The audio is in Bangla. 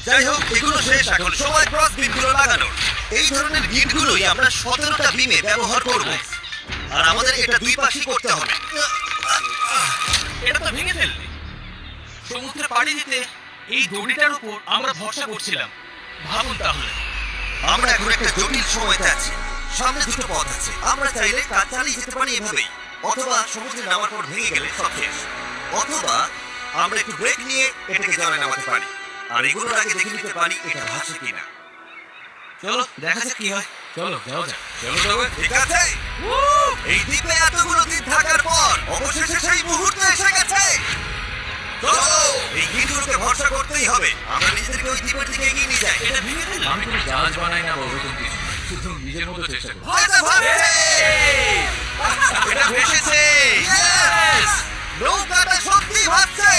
যাই হোক, এগুলো শেষ। এখন সময় ক্রস বিমগুলো লাগানোর। এই ধরনের গিটগুলোই আমরা 17টা বিমে ব্যবহার করব, আর আমাদের এটা দুই পাশেই করতে হবে। এটা তো ভেঙে ফেললে। সমুদ্রে পাড়ি দিতে এই দড়িটার উপর আমরা ভরসা করছিলাম। ভাবুন তাহলে। আমরা এখন একটা জটিল সময়তে আছি। সামনে দুটো পথ আছে। আমরা চাইলে কাজ চালিয়ে যেতে পারি এভাবেই, অথবা সমুদ্রে নামার পর ভেঙে গেলে সব শেষ, অথবা আমরা একটু ব্রেক নিয়ে এটাকে জলে নামাতে পারি, আর এগুলোর আগে দেখে নিতে পারি এটা ভাসে কিনা। চলো দেখা যাক কি হয়। চলো যাও যাক। চলো যাবে। ঠিক আছে, এই দ্বীপে এতগুলো দিন থাকার পর অবশেষে সেই মুহূর্ত এসে গেছে। চলো, এই গিটগুলোকে ভরসা করতেই হবে। আমরা নিজেদেরকে ওই দ্বীপের দিকে এগিয়ে নিয়ে যাই। এটা ভেঙে ফেললে। আমি কোনো জাহাজ বানাই না বা ওরকম কিছু, শুধু নিজের মতো চেষ্টা করি। হয়তো ভাসছে। এটা ভেসেছে। নৌকাটা সত্যি ভাসছে।